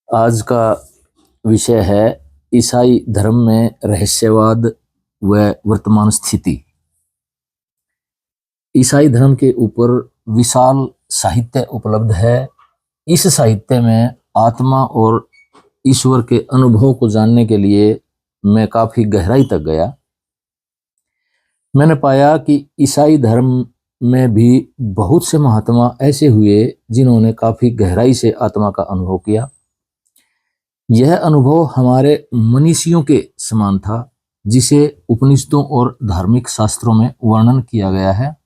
आज का विषय है ईसाई धर्म में रहस्यवाद व वर्तमान स्थिति। ईसाई धर्म के ऊपर विशाल साहित्य उपलब्ध है। इस साहित्य में आत्मा और ईश्वर के अनुभव को जानने के लिए मैं काफी गहराई तक गया। मैंने पाया कि ईसाई धर्म में भी बहुत से महात्मा ऐसे हुए जिन्होंने काफी गहराई से आत्मा का अनुभव किया। यह अनुभव हमारे मनीषियों के समान था, जिसे उपनिषदों और धार्मिक शास्त्रों में वर्णन किया गया है।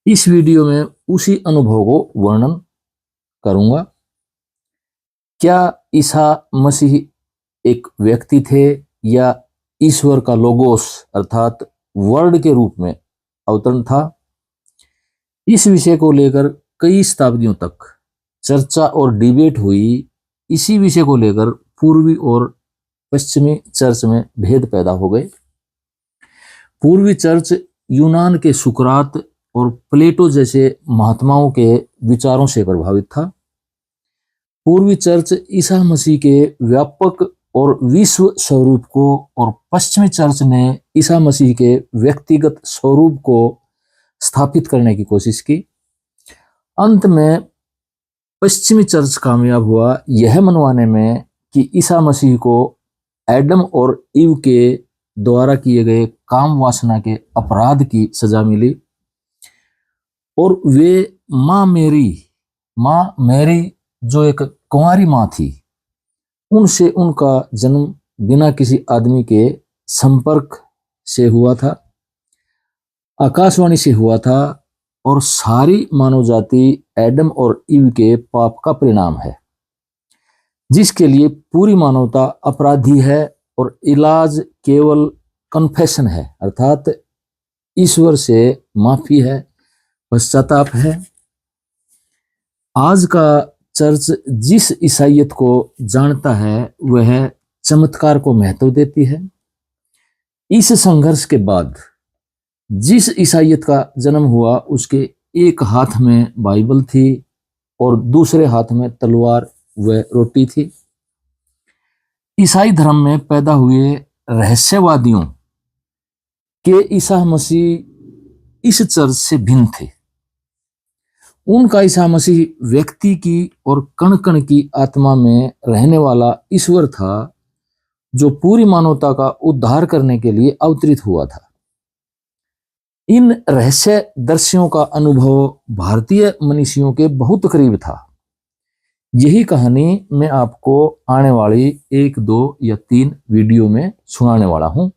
इस वीडियो में उसी अनुभव को वर्णन करूंगा। क्या ईसा मसीह एक व्यक्ति थे या ईश्वर का लोगोस अर्थात वर्ड के रूप में अवतरण था? इस विषय को लेकर कई शताब्दियों तक चर्चा और डिबेट हुई। इसी विषय को लेकर पूर्वी और पश्चिमी चर्च में भेद पैदा हो गए। पूर्वी चर्च यूनान के सुकरात और प्लेटो जैसे महात्माओं के विचारों से प्रभावित था। पूर्वी चर्च ईसा मसीह के व्यापक और विश्व स्वरूप को और पश्चिमी चर्च ने ईसा मसीह के व्यक्तिगत स्वरूप को स्थापित करने की कोशिश की। अंत में पश्चिमी चर्च कामयाब हुआ यह मनवाने में कि ईसा मसीह को एडम और ईव के द्वारा किए गए काम वासना के अपराध की सजा मिली और वे माँ मैरी जो एक कुंवारी माँ थी, उनसे उनका जन्म बिना किसी आदमी के संपर्क से हुआ था, आकाशवाणी से हुआ था और सारी मानव जाति एडम और ईव के पाप का परिणाम है, जिसके लिए पूरी मानवता अपराधी है और इलाज केवल कन्फेशन है अर्थात ईश्वर से माफी है, पश्चाताप है। आज का चर्च जिस ईसाइयत को जानता है वह चमत्कार को महत्व देती है। इस संघर्ष के बाद जिस ईसाइयत का जन्म हुआ उसके एक हाथ में बाइबल थी और दूसरे हाथ में तलवार व रोटी थी। ईसाई धर्म में पैदा हुए रहस्यवादियों के ईसा मसीह इस चर्च से भिन्न थे। उनका ईसा मसीह व्यक्ति की और कण कण की आत्मा में रहने वाला ईश्वर था, जो पूरी मानवता का उद्धार करने के लिए अवतरित हुआ था। इन रहस्य दर्शियों का अनुभव भारतीय मनीषियों के बहुत करीब था। यही कहानी मैं आपको आने वाली 1, 2 या 3 वीडियो में सुनाने वाला हूं।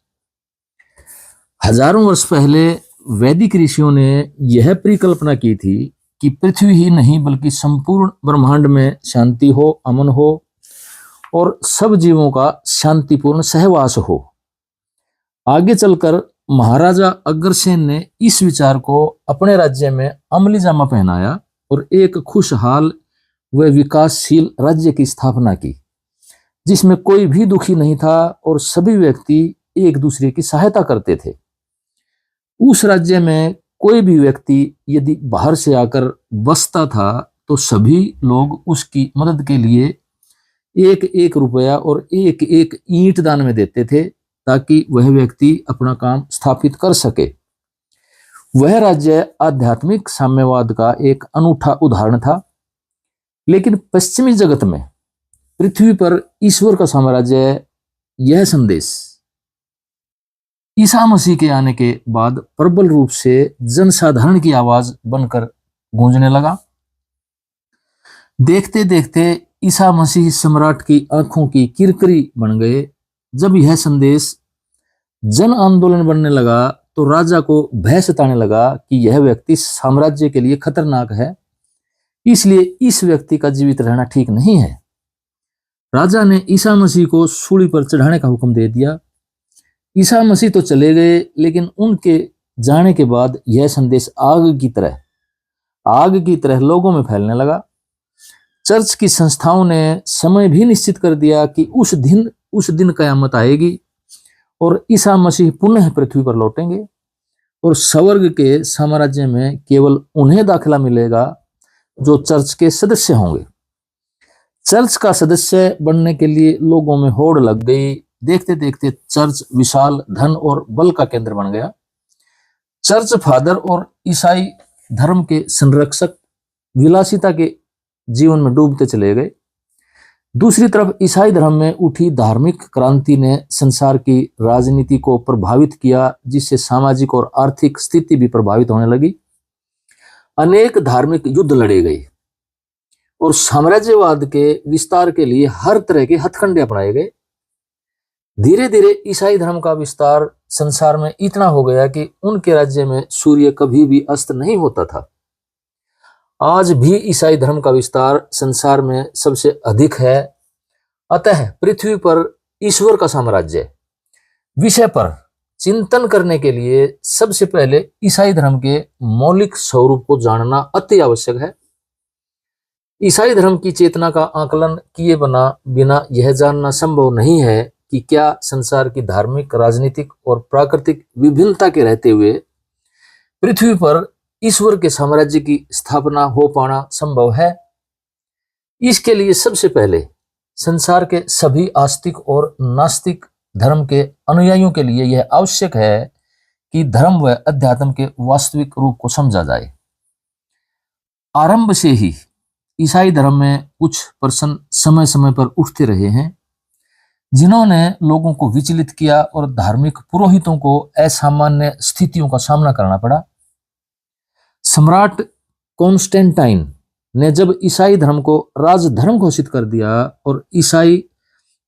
हजारों वर्ष पहले वैदिक ऋषियों ने यह परिकल्पना की थी कि पृथ्वी ही नहीं बल्कि संपूर्ण ब्रह्मांड में शांति हो, अमन हो और सब जीवों का शांतिपूर्ण सहवास हो। आगे चलकर महाराजा अग्रसेन ने इस विचार को अपने राज्य में अमली जामा पहनाया और एक खुशहाल व विकासशील राज्य की स्थापना की, जिसमें कोई भी दुखी नहीं था और सभी व्यक्ति एक दूसरे की सहायता करते थे। उस राज्य में कोई भी व्यक्ति यदि बाहर से आकर बसता था तो सभी लोग उसकी मदद के लिए 1-1 रुपया और 1-1 ईंट दान में देते थे, ताकि वह व्यक्ति अपना काम स्थापित कर सके। वह राज्य आध्यात्मिक साम्यवाद का एक अनूठा उदाहरण था। लेकिन पश्चिमी जगत में पृथ्वी पर ईश्वर का साम्राज्य, यह संदेश ईसा मसीह के आने के बाद प्रबल रूप से जनसाधारण की आवाज बनकर गूंजने लगा। देखते देखते ईसा मसीह सम्राट की आंखों की किरकिरी बन गए। जब यह संदेश जन आंदोलन बनने लगा तो राजा को भय सताने लगा कि यह व्यक्ति साम्राज्य के लिए खतरनाक है, इसलिए इस व्यक्ति का जीवित रहना ठीक नहीं है। राजा ने ईसा मसीह को सूली पर चढ़ाने का हुक्म दे दिया। ईसा मसीह तो चले गए, लेकिन उनके जाने के बाद यह संदेश आग की तरह लोगों में फैलने लगा। चर्च की संस्थाओं ने समय भी निश्चित कर दिया कि उस दिन कयामत आएगी और ईसा मसीह पुनः पृथ्वी पर लौटेंगे और स्वर्ग के साम्राज्य में केवल उन्हें दाखिला मिलेगा जो चर्च के सदस्य होंगे। चर्च का सदस्य बनने के लिए लोगों में होड़ लग गई। देखते देखते चर्च विशाल धन और बल का केंद्र बन गया। चर्च फादर और ईसाई धर्म के संरक्षक विलासिता के जीवन में डूबते चले गए। दूसरी तरफ ईसाई धर्म में उठी धार्मिक क्रांति ने संसार की राजनीति को प्रभावित किया, जिससे सामाजिक और आर्थिक स्थिति भी प्रभावित होने लगी। अनेक धार्मिक युद्ध लड़े गए और साम्राज्यवाद के विस्तार के लिए हर तरह के हथकंडे अपनाए गए। धीरे धीरे ईसाई धर्म का विस्तार संसार में इतना हो गया कि उनके राज्य में सूर्य कभी भी अस्त नहीं होता था। आज भी ईसाई धर्म का विस्तार संसार में सबसे अधिक है। अतः पृथ्वी पर ईश्वर का साम्राज्य विषय पर चिंतन करने के लिए सबसे पहले ईसाई धर्म के मौलिक स्वरूप को जानना अति आवश्यक है। ईसाई धर्म की चेतना का आकलन किए बिना यह जानना संभव नहीं है कि क्या संसार की धार्मिक, राजनीतिक और प्राकृतिक विभिन्नता के रहते हुए पृथ्वी पर ईश्वर के साम्राज्य की स्थापना हो पाना संभव है। इसके लिए सबसे पहले संसार के सभी आस्तिक और नास्तिक धर्म के अनुयायियों के लिए यह आवश्यक है कि धर्म व अध्यात्म के वास्तविक रूप को समझा जाए। आरंभ से ही ईसाई धर्म में कुछ प्रश्न समय समय पर उठते रहे हैं, जिन्होंने लोगों को विचलित किया और धार्मिक पुरोहितों को असामान्य स्थितियों का सामना करना पड़ा। सम्राट कॉन्स्टेंटाइन ने जब ईसाई धर्म को राजधर्म घोषित कर दिया और ईसाई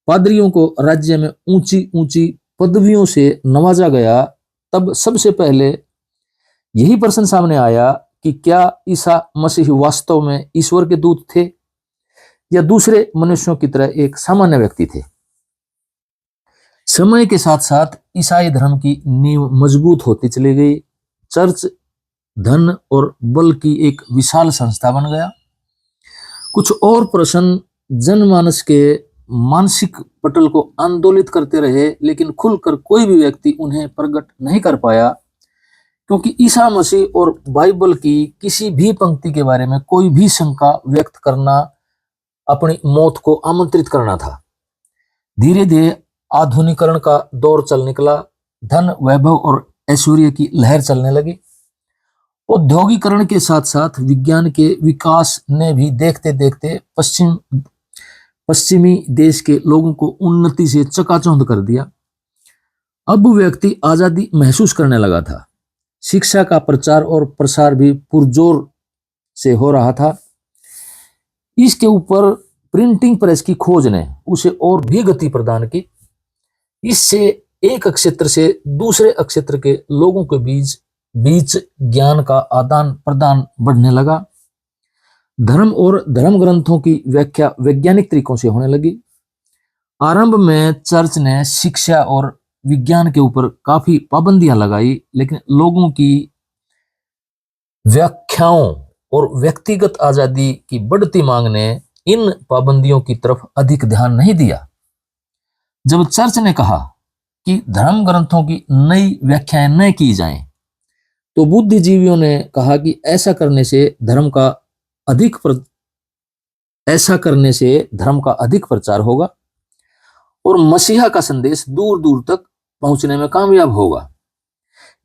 पादरियों को राज्य में ऊंची ऊंची पदवियों से नवाजा गया, तब सबसे पहले यही प्रश्न सामने आया कि क्या ईसा मसीह वास्तव में ईश्वर के दूत थे या दूसरे मनुष्यों की तरह एक सामान्य व्यक्ति थे। समय के साथ साथ ईसाई धर्म की नींव मजबूत होती चली गई। चर्च धन और बल की एक विशाल संस्था बन गया। कुछ और प्रश्न जनमानस के मानसिक पटल को आंदोलित करते रहे, लेकिन खुलकर कोई भी व्यक्ति उन्हें प्रकट नहीं कर पाया, क्योंकि ईसा मसीह और बाइबल की किसी भी पंक्ति के बारे में कोई भी शंका व्यक्त करना अपनी मौत को आमंत्रित करना था। धीरे धीरे आधुनिकरण का दौर चल निकला। धन, वैभव और ऐश्वर्य की लहर चलने लगी। औद्योगिकरण के साथ साथ विज्ञान के विकास ने भी देखते देखते पश्चिमी देश के लोगों को उन्नति से चकाचौंध कर दिया। अब व्यक्ति आजादी महसूस करने लगा था। शिक्षा का प्रचार और प्रसार भी पुरजोर से हो रहा था। इसके ऊपर प्रिंटिंग प्रेस की खोज ने उसे और भी गति प्रदान की। इससे एक क्षेत्र से दूसरे क्षेत्र के लोगों के बीच ज्ञान का आदान प्रदान बढ़ने लगा। धर्म और धर्म ग्रंथों की व्याख्या वैज्ञानिक तरीकों से होने लगी। आरंभ में चर्च ने शिक्षा और विज्ञान के ऊपर काफी पाबंदियां लगाई, लेकिन लोगों की व्याख्याओं और व्यक्तिगत आजादी की बढ़ती मांग ने इन पाबंदियों की तरफ अधिक ध्यान नहीं दिया। जब चर्च ने कहा कि धर्म ग्रंथों की नई व्याख्याएं न की जाएं, तो बुद्धिजीवियों ने कहा कि ऐसा करने से धर्म का अधिक प्रचार होगा और मसीहा का संदेश दूर दूर तक पहुंचने में कामयाब होगा।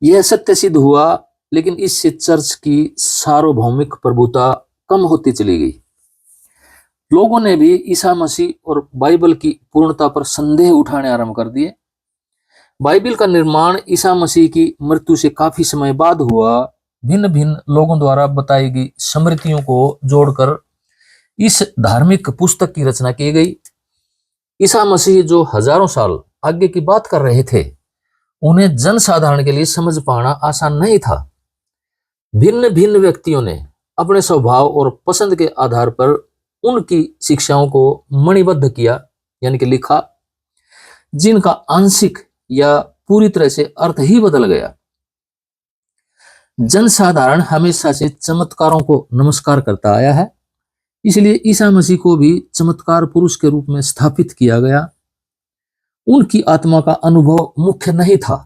यह सत्य सिद्ध हुआ, लेकिन इससे चर्च की सार्वभौमिक प्रभुता कम होती चली गई। लोगों ने भी ईसा मसीह और बाइबल की पूर्णता पर संदेह उठाने आरंभ कर दिए। बाइबल का निर्माण ईसा मसीह की मृत्यु से काफी समय बाद हुआ। भिन्न भिन्न लोगों द्वारा बताई गई स्मृतियों को जोड़कर इस धार्मिक पुस्तक की रचना की गई। ईसा मसीह जो हजारों साल आगे की बात कर रहे थे, उन्हें जन साधारण के लिए समझ पाना आसान नहीं था। भिन्न भिन्न व्यक्तियों ने अपने स्वभाव और पसंद के आधार पर उनकी शिक्षाओं को मणिबद्ध किया, यानी कि लिखा, जिनका आंशिक या पूरी तरह से अर्थ ही बदल गया। जनसाधारण हमेशा से चमत्कारों को नमस्कार करता आया है, इसलिए ईसा मसीह को भी चमत्कार पुरुष के रूप में स्थापित किया गया। उनकी आत्मा का अनुभव मुख्य नहीं था,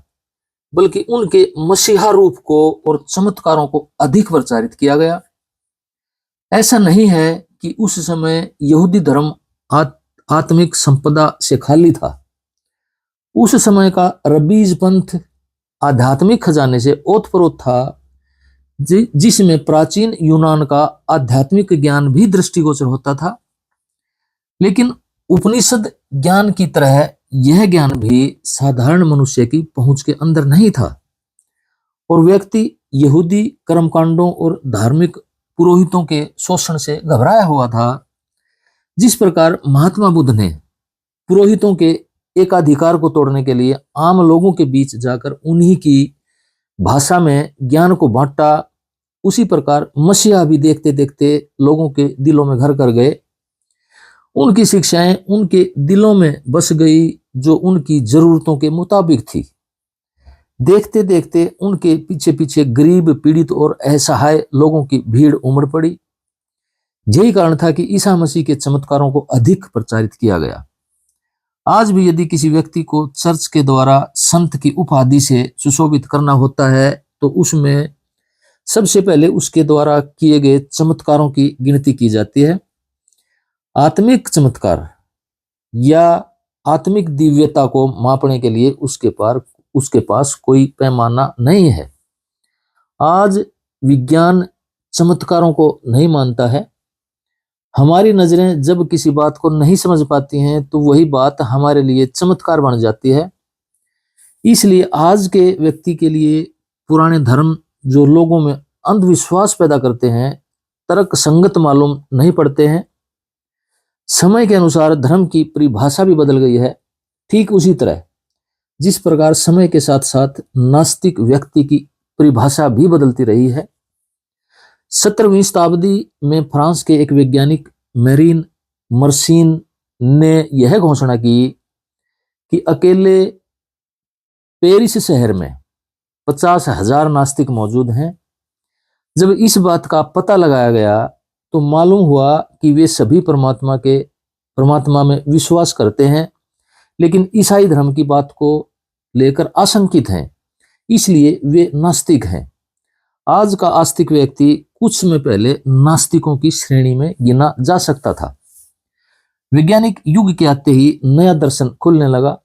बल्कि उनके मसीहा रूप को और चमत्कारों को अधिक प्रचारित किया गया। ऐसा नहीं है कि उस समय यहूदी धर्म आत्मिक संपदा से खाली था। उस समय का रबीज पंथ आध्यात्मिक खजाने से ओतप्रोत था, जिसमें प्राचीन यूनान का आध्यात्मिक ज्ञान भी दृष्टिगोचर होता था। लेकिन उपनिषद ज्ञान की तरह यह ज्ञान भी साधारण मनुष्य की पहुंच के अंदर नहीं था, और व्यक्ति यहूदी कर्मकांडों और धार्मिक पुरोहितों के शोषण से घबराया हुआ था। जिस प्रकार महात्मा बुद्ध ने पुरोहितों के एकाधिकार को तोड़ने के लिए आम लोगों के बीच जाकर उन्हीं की भाषा में ज्ञान को बांटा, उसी प्रकार मसीहा भी देखते देखते लोगों के दिलों में घर कर गए। उनकी शिक्षाएं उनके दिलों में बस गई, जो उनकी जरूरतों के मुताबिक थी। देखते देखते उनके पीछे पीछे गरीब, पीड़ित और असहाय लोगों की भीड़ उमड़ पड़ी। यही कारण था कि ईसा मसीह के चमत्कारों को अधिक प्रचारित किया गया। आज भी यदि किसी व्यक्ति को चर्च के द्वारा संत की उपाधि से सुशोभित करना होता है, तो उसमें सबसे पहले उसके द्वारा किए गए चमत्कारों की गिनती की जाती है। आत्मिक चमत्कार या आत्मिक दिव्यता को मापने के लिए उसके पास कोई पैमाना नहीं है। आज विज्ञान चमत्कारों को नहीं मानता है। हमारी नजरें जब किसी बात को नहीं समझ पाती हैं, तो वही बात हमारे लिए चमत्कार बन जाती है। इसलिए आज के व्यक्ति के लिए पुराने धर्म जो लोगों में अंधविश्वास पैदा करते हैं, तर्क संगत मालूम नहीं पड़ते हैं। समय के अनुसार धर्म की परिभाषा भी बदल गई है। ठीक उसी तरह जिस प्रकार समय के साथ साथ नास्तिक व्यक्ति की परिभाषा भी बदलती रही है। 17वीं शताब्दी में फ्रांस के एक वैज्ञानिक मेरीन मर्सीन ने यह घोषणा की कि अकेले पेरिस शहर में 50,000 नास्तिक मौजूद हैं। जब इस बात का पता लगाया गया तो मालूम हुआ कि वे सभी परमात्मा में विश्वास करते हैं, लेकिन ईसाई धर्म की बात को लेकर आशंकित हैं, इसलिए वे नास्तिक हैं। आज का आस्तिक व्यक्ति कुछ समय पहले नास्तिकों की श्रेणी में गिना जा सकता था। वैज्ञानिक युग के आते ही नया दर्शन खुलने लगा।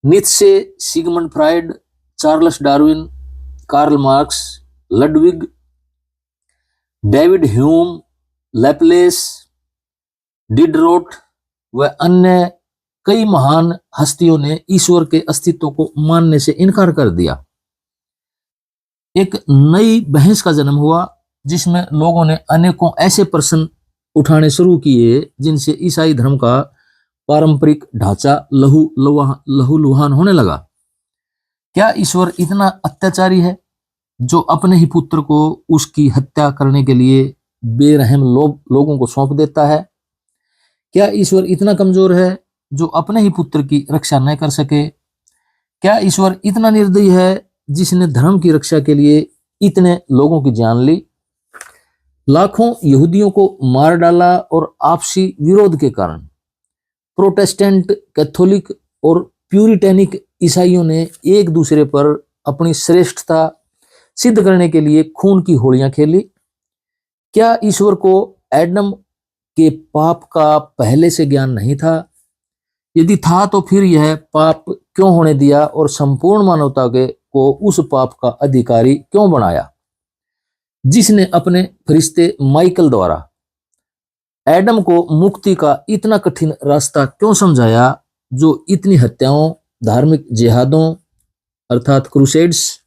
Nietzsche, Sigmund Freud, Charles Darwin, Karl Marx, Ludwig, David Hume, Laplace, Diderot व अन्य कई महान हस्तियों ने ईश्वर के अस्तित्व को मानने से इनकार कर दिया। एक नई बहस का जन्म हुआ, जिसमें लोगों ने अनेकों ऐसे प्रश्न उठाने शुरू किए जिनसे ईसाई धर्म का पारंपरिक ढांचा लहूलुहान होने लगा। क्या ईश्वर इतना अत्याचारी है जो अपने ही पुत्र को उसकी हत्या करने के लिए बेरहम लोगों को सौंप देता है? क्या ईश्वर इतना कमजोर है जो अपने ही पुत्र की रक्षा न कर सके? क्या ईश्वर इतना निर्दयी है जिसने धर्म की रक्षा के लिए इतने लोगों की जान ली? लाखों यहूदियों को मार डाला और आपसी विरोध के कारण प्रोटेस्टेंट, कैथोलिक और प्यूरिटेनिक ईसाइयों ने एक दूसरे पर अपनी श्रेष्ठता सिद्ध करने के लिए खून की होलियां खेली। क्या ईश्वर को एडम के पाप का पहले से ज्ञान नहीं था? यदि था तो फिर यह पाप क्यों होने दिया और संपूर्ण मानवता को उस पाप का अधिकारी क्यों बनाया? जिसने अपने फरिश्ते माइकल द्वारा एडम को मुक्ति का इतना कठिन रास्ता क्यों समझाया, जो इतनी हत्याओं, धार्मिक जिहादों अर्थात क्रूसेड्स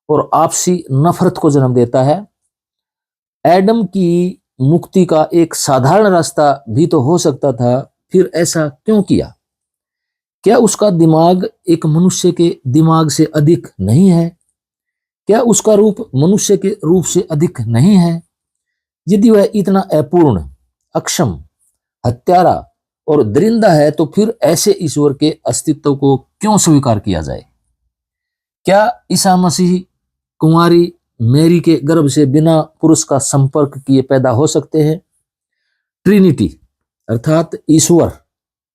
और आपसी नफरत को जन्म देता है? एडम की मुक्ति का एक साधारण रास्ता भी तो हो सकता था, फिर ऐसा क्यों किया? क्या उसका दिमाग एक मनुष्य के दिमाग से अधिक नहीं है? क्या उसका रूप मनुष्य के रूप से अधिक नहीं है? यदि वह इतना अपूर्ण, अक्षम, हत्यारा और दरिंदा है, तो फिर ऐसे ईश्वर के अस्तित्व को क्यों स्वीकार किया जाए? क्या ईसा मसीह कुंवारी मैरी के गर्भ से बिना पुरुष का संपर्क किए पैदा हो सकते हैं? ट्रिनिटी अर्थात ईश्वर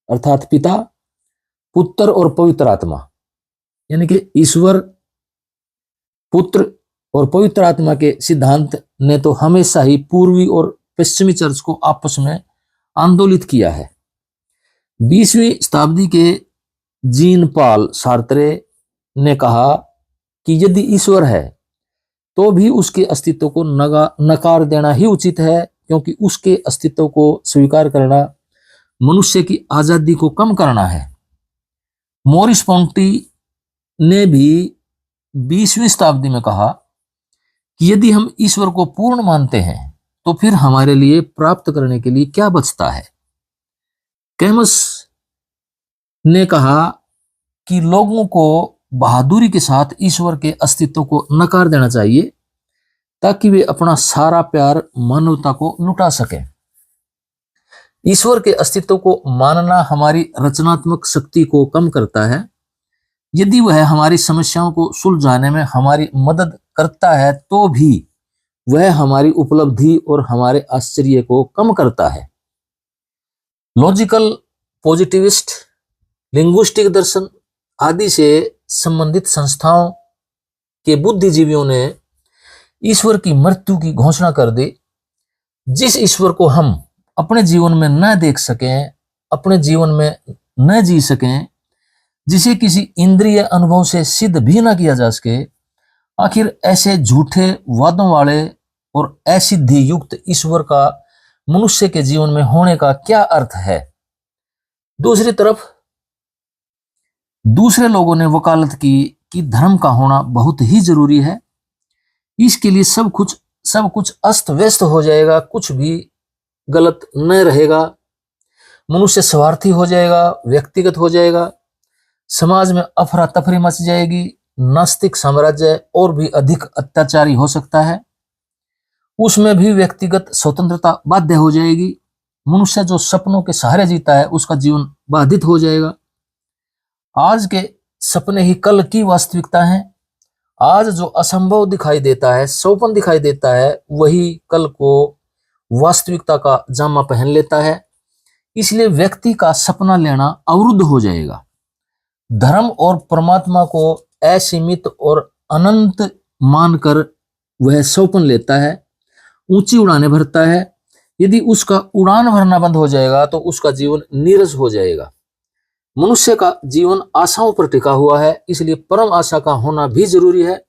अर्थात पिता, पुत्र और पवित्र आत्मा, यानी कि ईश्वर, पुत्र और पवित्र आत्मा के सिद्धांत ने तो हमेशा ही पूर्वी और पश्चिमी चर्च को आपस में आंदोलित किया है। 20वीं शताब्दी के जीन पॉल सार्त्रे ने कहा कि यदि ईश्वर है तो भी उसके अस्तित्व को नकार देना ही उचित है, क्योंकि उसके अस्तित्व को स्वीकार करना मनुष्य की आजादी को कम करना है। मोरिस पोंटी ने भी 20वीं शताब्दी में कहा कि यदि हम ईश्वर को पूर्ण मानते हैं तो फिर हमारे लिए प्राप्त करने के लिए क्या बचता है। कैमस ने कहा कि लोगों को बहादुरी के साथ ईश्वर के अस्तित्व को नकार देना चाहिए ताकि वे अपना सारा प्यार मानवता को लुटा सकें। ईश्वर के अस्तित्व को मानना हमारी रचनात्मक शक्ति को कम करता है। यदि वह हमारी समस्याओं को सुलझाने में हमारी मदद करता है तो भी वह हमारी उपलब्धि और हमारे आश्चर्य को कम करता है। लॉजिकल पॉजिटिविस्ट, लिंग्विस्टिक दर्शन आदि से संबंधित संस्थाओं के बुद्धिजीवियों ने ईश्वर की मृत्यु की घोषणा कर दी। जिस ईश्वर को हम अपने जीवन में न देख सकें, अपने जीवन में न जी सकें, जिसे किसी इंद्रिय अनुभव से सिद्ध भी न किया जा सके, आखिर ऐसे झूठे वादों वाले और असिद्धि युक्त ईश्वर का मनुष्य के जीवन में होने का क्या अर्थ है। दूसरी तरफ दूसरे लोगों ने वकालत की कि धर्म का होना बहुत ही जरूरी है, इसके लिए सब कुछ अस्त व्यस्त हो जाएगा, कुछ भी गलत न रहेगा, मनुष्य स्वार्थी हो जाएगा, व्यक्तिगत हो जाएगा, समाज में अफरा तफरी मच जाएगी, नास्तिक साम्राज्य और भी अधिक अत्याचारी हो सकता है, उसमें भी व्यक्तिगत स्वतंत्रता बाध्य हो जाएगी, मनुष्य जो सपनों के सहारे जीता है उसका जीवन बाधित हो जाएगा। आज के सपने ही कल की वास्तविकता है। आज जो असंभव दिखाई देता है, सौपन दिखाई देता है, वही कल को वास्तविकता का जामा पहन लेता है। इसलिए व्यक्ति का सपना लेना अवरुद्ध हो जाएगा। धर्म और परमात्मा को असीमित और अनंत मानकर वह सौपन लेता है, ऊंची उड़ानें भरता है। यदि उसका उड़ान भरना बंद हो जाएगा तो उसका जीवन नीरस हो जाएगा। मनुष्य का जीवन आशाओं पर टिका हुआ है, इसलिए परम आशा का होना भी जरूरी है।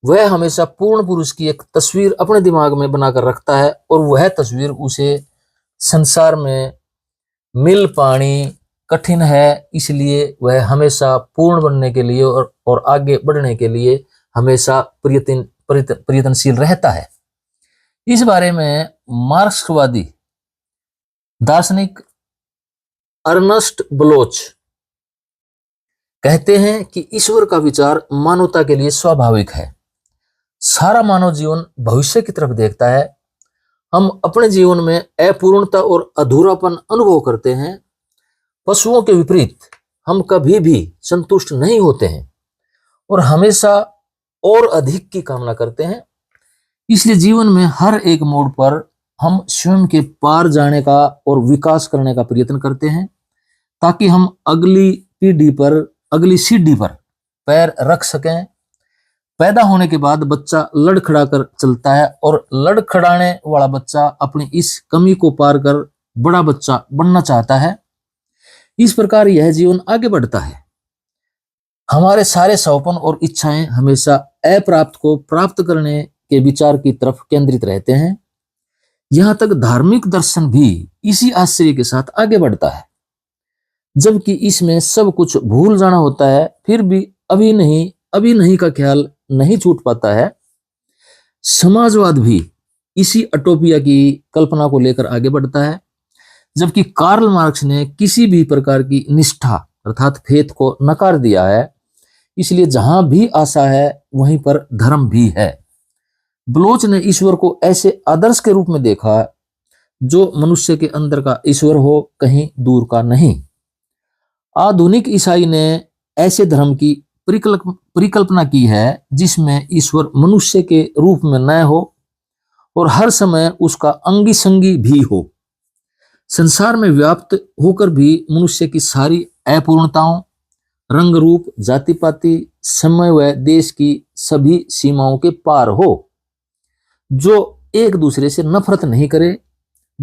वह हमेशा पूर्ण पुरुष की एक तस्वीर अपने दिमाग में बनाकर रखता है और वह तस्वीर उसे संसार में मिल पानी कठिन है, इसलिए वह हमेशा पूर्ण बनने के लिए और आगे बढ़ने के लिए हमेशा प्रयत्नशील रहता है। इस बारे में मार्क्सवादी दार्शनिक अर्नस्ट ब्लोच कहते हैं कि ईश्वर का विचार मानवता के लिए स्वाभाविक है। सारा मानव जीवन भविष्य की तरफ देखता है। हम अपने जीवन में अपूर्णता और अधूरापन अनुभव करते हैं। पशुओं के विपरीत हम कभी भी संतुष्ट नहीं होते हैं और हमेशा और अधिक की कामना करते हैं। इसलिए जीवन में हर एक मोड़ पर हम स्वयं के पार जाने का और विकास करने का प्रयत्न करते हैं ताकि हम अगली सीढ़ी पर पैर रख सकें। पैदा होने के बाद बच्चा लड़खड़ा कर चलता है और लड़खड़ाने वाला बच्चा अपनी इस कमी को पार कर बड़ा बच्चा बनना चाहता है। इस प्रकार यह जीवन आगे बढ़ता है। हमारे सारे सौपन और इच्छाएं हमेशा अप्राप्त को प्राप्त करने के विचार की तरफ केंद्रित रहते हैं। यहां तक धार्मिक दर्शन भी इसी आश्चर्य के साथ आगे बढ़ता है। जबकि इसमें सब कुछ भूल जाना होता है, फिर भी अभी नहीं का ख्याल नहीं छूट पाता है। समाजवाद भी इसी अटोपिया की कल्पना को लेकर आगे बढ़ता है। जबकि कार्ल मार्क्स ने किसी भी प्रकार की निष्ठा अर्थात फेथ को नकार दिया है, इसलिए जहां भी आशा है वहीं पर धर्म भी है। ब्लोच ने ईश्वर को ऐसे आदर्श के रूप में देखा जो मनुष्य के अंदर का ईश्वर हो, कहीं दूर का नहीं। आधुनिक ईसाई ने ऐसे धर्म की परिकल्पना की है जिसमें ईश्वर मनुष्य के रूप में न हो और हर समय उसका अंगी संगी भी हो। संसार में व्याप्त होकर भी मनुष्य की सारी अपूर्णताओं, रंग रूप, जाति पाति, समय व देश की सभी सीमाओं के पार हो, जो एक दूसरे से नफरत नहीं करे,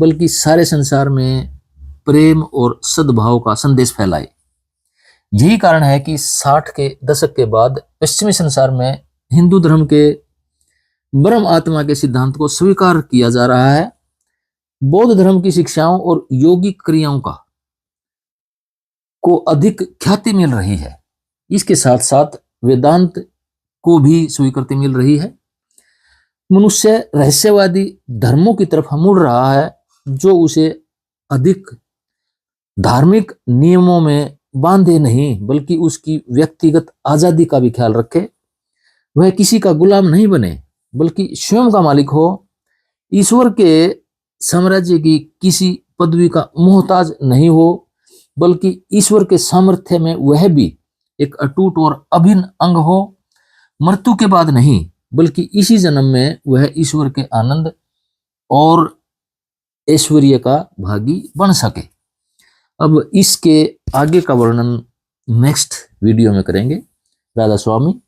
बल्कि सारे संसार में प्रेम और सद्भाव का संदेश फैलाए। यही कारण है कि 60 के दशक के बाद पश्चिमी संसार में हिंदू धर्म के ब्रह्म आत्मा के सिद्धांत को स्वीकार किया जा रहा है। बौद्ध धर्म की शिक्षाओं और योगिक क्रियाओं को अधिक ख्याति मिल रही है। इसके साथ साथ वेदांत को भी स्वीकृति मिल रही है। मनुष्य रहस्यवादी धर्मों की तरफ मुड़ रहा है, जो उसे अधिक धार्मिक नियमों में बांधे नहीं, बल्कि उसकी व्यक्तिगत आजादी का भी ख्याल रखे। वह किसी का गुलाम नहीं बने, बल्कि स्वयं का मालिक हो। ईश्वर के साम्राज्य की किसी पदवी का मोहताज नहीं हो, बल्कि ईश्वर के सामर्थ्य में वह भी एक अटूट और अभिन्न अंग हो। मृत्यु के बाद नहीं, बल्कि इसी जन्म में वह ईश्वर के आनंद और ऐश्वर्य का भागी बन सके। अब इसके आगे का वर्णन नेक्स्ट वीडियो में करेंगे। राधा स्वामी।